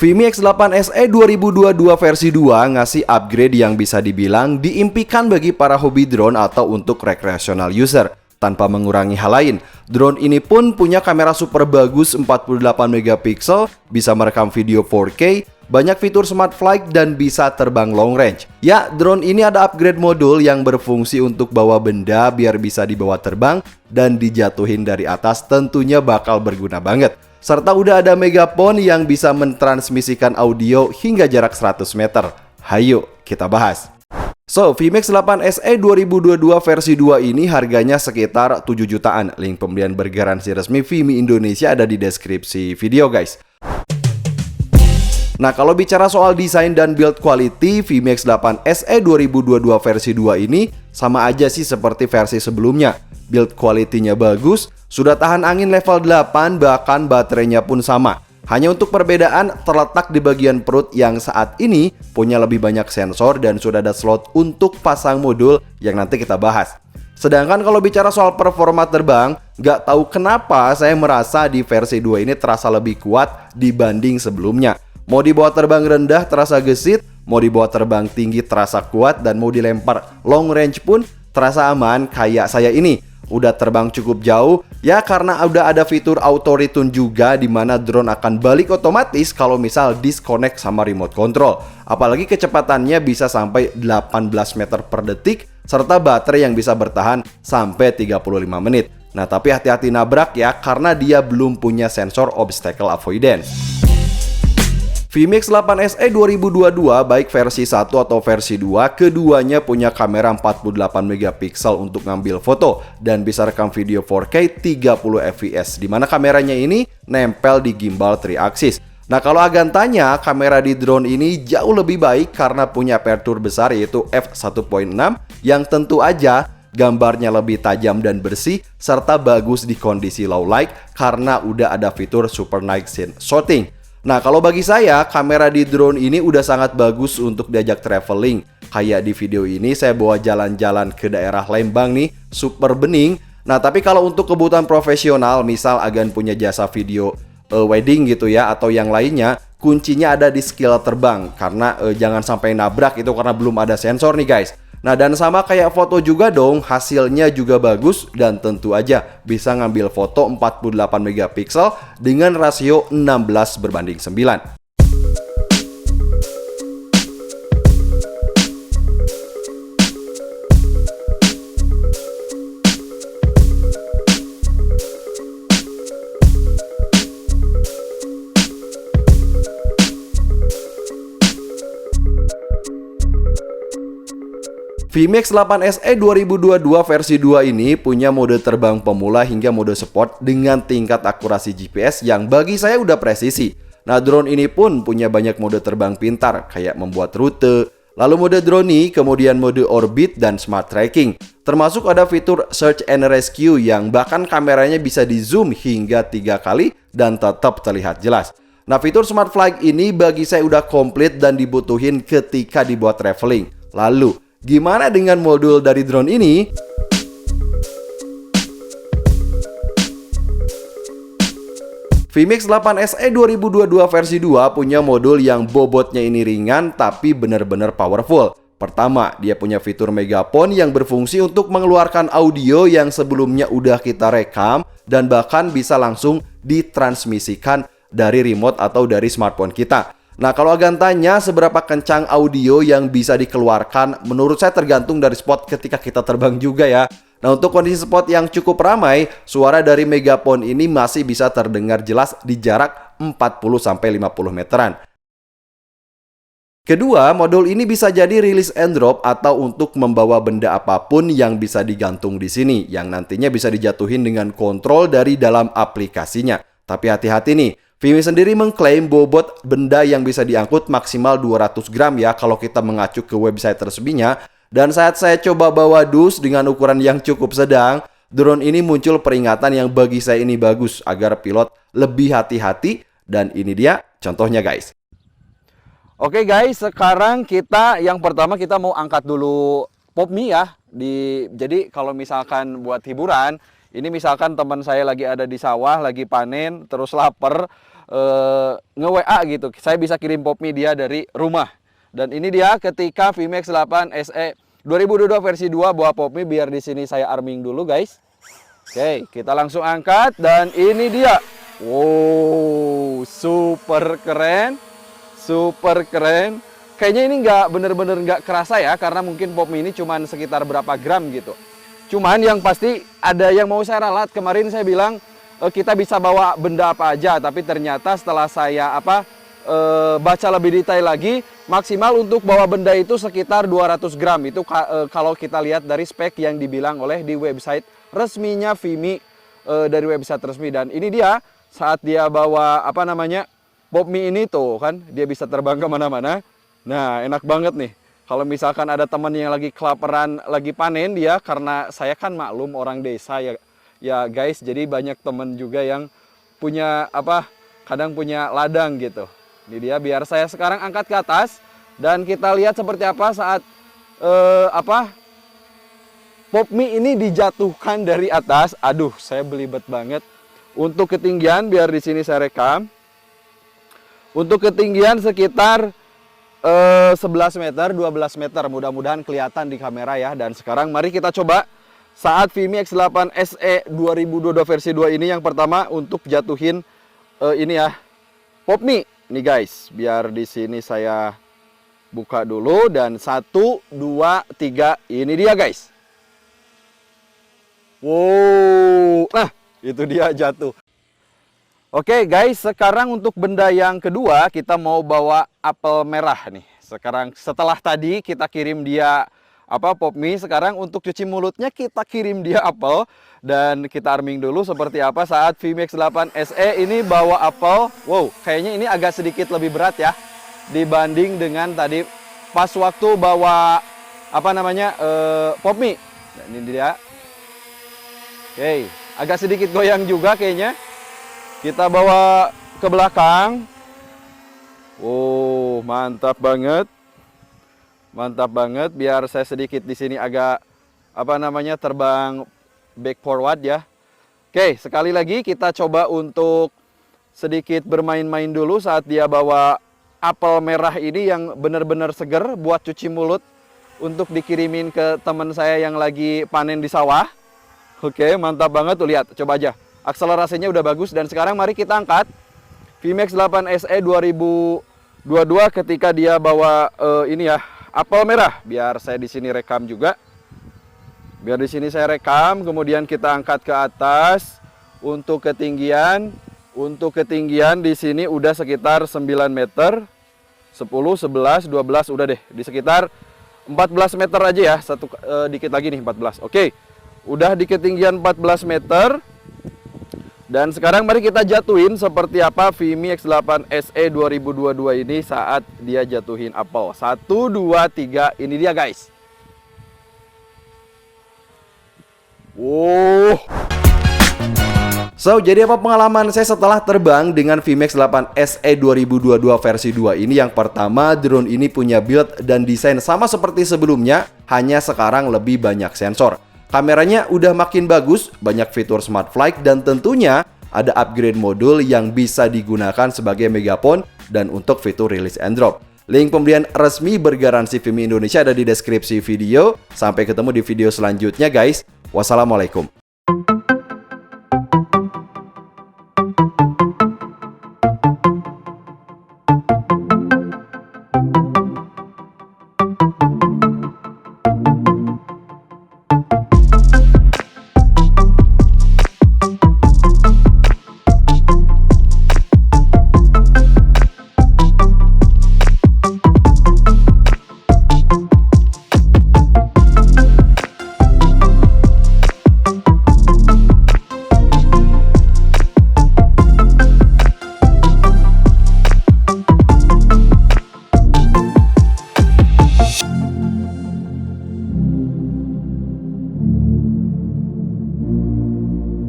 Vimi X8 SE 2022 versi 2 ngasih upgrade yang bisa dibilang diimpikan bagi para hobi drone atau untuk recreational user. Tanpa mengurangi hal lain, drone ini pun punya kamera super bagus 48 megapiksel, bisa merekam video 4K, banyak fitur smart flight dan bisa terbang long range. Ya, drone ini ada upgrade modul yang berfungsi untuk bawa benda biar bisa dibawa terbang dan dijatuhin dari atas, tentunya bakal berguna banget. Serta udah ada megapone yang bisa mentransmisikan audio hingga jarak 100 meter. Hayo kita bahas. So, Vimi X8 SE 2022 versi 2 ini harganya sekitar 7 jutaan. Link pembelian bergaransi resmi Vimi Indonesia ada di deskripsi video, guys. Nah, kalau bicara soal desain dan build quality, Vimi X8 SE 2022 versi 2 ini sama aja sih seperti versi sebelumnya. Build quality-nya bagus, sudah tahan angin level 8, bahkan baterainya pun sama. Hanya untuk perbedaan terletak di bagian perut yang saat ini punya lebih banyak sensor dan sudah ada slot untuk pasang modul yang nanti kita bahas. Sedangkan kalau bicara soal performa terbang, nggak tahu kenapa saya merasa di versi 2 ini terasa lebih kuat dibanding sebelumnya. Mau dibawa terbang rendah terasa gesit, mau dibawa terbang tinggi terasa kuat, dan mau dilempar long range pun terasa aman kayak saya ini. Udah terbang cukup jauh, ya karena udah ada fitur auto return juga di mana drone akan balik otomatis kalau misal disconnect sama remote control. Apalagi kecepatannya bisa sampai 18 meter per detik, serta baterai yang bisa bertahan sampai 35 menit. Nah, tapi hati-hati nabrak ya, karena dia belum punya sensor obstacle avoidance. Vimi X8 SE 2022 baik versi 1 atau versi 2, keduanya punya kamera 48 megapiksel untuk ngambil foto dan bisa rekam video 4K 30 fps, di mana kameranya ini nempel di gimbal 3 axis. Nah, kalau agan tanya, kamera di drone ini jauh lebih baik karena punya aperture besar yaitu f1.6 yang tentu aja gambarnya lebih tajam dan bersih serta bagus di kondisi low light karena udah ada fitur super night scene shooting. Nah, kalau bagi saya, kamera di drone ini udah sangat bagus untuk diajak traveling. Kayak di video ini, saya bawa jalan-jalan ke daerah Lembang nih, super bening. Nah, tapi kalau untuk kebutuhan profesional, misal agan punya jasa video wedding gitu ya, atau yang lainnya, kuncinya ada di skill terbang. Karena jangan sampai nabrak itu karena belum ada sensor nih guys. Nah, dan sama kayak foto juga dong, hasilnya juga bagus dan tentu aja bisa ngambil foto 48 megapiksel dengan rasio 16:9. Vimi X8 SE 2022 versi 2 ini punya mode terbang pemula hingga mode sport dengan tingkat akurasi GPS yang bagi saya udah presisi. Nah, drone ini pun punya banyak mode terbang pintar kayak membuat rute, lalu mode drone, kemudian mode orbit dan smart tracking. Termasuk ada fitur search and rescue yang bahkan kameranya bisa di zoom hingga 3 kali dan tetap terlihat jelas. Nah, fitur smart flight ini bagi saya udah komplit dan dibutuhin ketika dibuat traveling. Lalu gimana dengan modul dari drone ini? Vimi X8 SE 2022 versi 2 punya modul yang bobotnya ini ringan tapi benar-benar powerful. Pertama, dia punya fitur megapone yang berfungsi untuk mengeluarkan audio yang sebelumnya udah kita rekam dan bahkan bisa langsung ditransmisikan dari remote atau dari smartphone kita. Nah, kalau agan tanya seberapa kencang audio yang bisa dikeluarkan, menurut saya tergantung dari spot ketika kita terbang juga ya. Nah, untuk kondisi spot yang cukup ramai, suara dari megapone ini masih bisa terdengar jelas di jarak 40-50 meteran. Kedua, modul ini bisa jadi release and drop atau untuk membawa benda apapun yang bisa digantung di sini, yang nantinya bisa dijatuhin dengan kontrol dari dalam aplikasinya. Tapi hati-hati nih, Vimi sendiri mengklaim bobot benda yang bisa diangkut maksimal 200 gram ya kalau kita mengacu ke website resminya. Dan saat saya coba bawa dus dengan ukuran yang cukup sedang, drone ini muncul peringatan yang bagi saya ini bagus agar pilot lebih hati-hati, dan ini dia contohnya guys. Oke guys, sekarang yang pertama kita mau angkat dulu PopMe ya. Jadi kalau misalkan buat hiburan, Ini misalkan teman saya lagi ada di sawah, lagi panen, terus lapar, nge-WA gitu. Saya bisa kirim Pop Mie dia dari rumah. Dan ini dia ketika VMAX 8 SE 2022 versi 2 bawa Pop Mie. Biar di sini saya arming dulu guys. Oke, kita langsung angkat dan ini dia. Wow, super keren. Super keren. Kayaknya ini bener-bener nggak kerasa ya, karena mungkin Pop Mie ini cuma sekitar berapa gram gitu. Cuman yang pasti ada yang mau saya ralat. Kemarin saya bilang kita bisa bawa benda apa aja, tapi ternyata setelah saya baca lebih detail lagi, maksimal untuk bawa benda itu sekitar 200 gram. Itu kalau kita lihat dari spek yang dibilang oleh di website resminya Vimy, dari website resmi. Dan ini dia saat dia bawa Pop Mie ini tuh kan, dia bisa terbang kemana-mana. Nah, enak banget nih. Kalau misalkan ada teman yang lagi kelaparan, lagi panen dia, karena saya kan maklum orang desa ya guys, jadi banyak teman juga yang punya kadang punya ladang gitu. Ini dia, biar saya sekarang angkat ke atas dan kita lihat seperti apa saat Pop Mie ini dijatuhkan dari atas. Aduh, saya belibet banget. Untuk ketinggian biar di sini saya rekam. Untuk ketinggian sekitar 11 meter, 12 meter, mudah-mudahan kelihatan di kamera ya. Dan sekarang mari kita coba saat Vimy X8 SE 2022 versi 2 ini. Yang pertama untuk jatuhin ini ya, Pop Mie nih guys. Biar di sini saya buka dulu dan 1, 2, 3, ini dia guys. Wow, nah itu dia jatuh. Oke guys, sekarang untuk benda yang kedua kita mau bawa apel merah nih. Sekarang setelah tadi kita kirim dia Pop Mie, sekarang untuk cuci mulutnya kita kirim dia apel. Dan kita arming dulu seperti apa saat VMAX 8 SE ini bawa apel. Wow, kayaknya ini agak sedikit lebih berat ya dibanding dengan tadi pas waktu bawa Pop Mie. Nah, ini dia. Oke, agak sedikit goyang juga kayaknya. Kita bawa ke belakang. Oh, mantap banget. Mantap banget. Biar saya sedikit di sini agak terbang back forward ya. Oke, sekali lagi kita coba untuk sedikit bermain-main dulu saat dia bawa apel merah ini yang benar-benar seger buat cuci mulut untuk dikirimin ke teman saya yang lagi panen di sawah. Oke, mantap banget tuh, lihat, coba aja. Akselerasinya udah bagus. Dan sekarang mari kita angkat VMAX 8 SE 2022 ketika dia bawa ini ya, apel merah. Biar saya di sini rekam juga. Biar di sini saya rekam, kemudian kita angkat ke atas. Untuk ketinggian di sini udah sekitar 9 meter. 10, 11, 12 udah deh. Di sekitar 14 meter aja ya. Dikit lagi nih 14. Oke. Udah di ketinggian 14 meter. Dan sekarang mari kita jatuhin seperti apa Vimy X8 SE 2022 ini saat dia jatuhin apel. 1, 2, 3, ini dia guys. Wow. So, jadi apa pengalaman saya setelah terbang dengan VMAX 8 SE 2022 versi 2 ini? Yang pertama, drone ini punya build dan desain sama seperti sebelumnya, hanya sekarang lebih banyak sensor. Kameranya udah makin bagus, banyak fitur smart flight, dan tentunya ada upgrade modul yang bisa digunakan sebagai megaphone dan untuk fitur release and drop. Link pembelian resmi bergaransi Vimy Indonesia ada di deskripsi video. Sampai ketemu di video selanjutnya guys. Wassalamualaikum.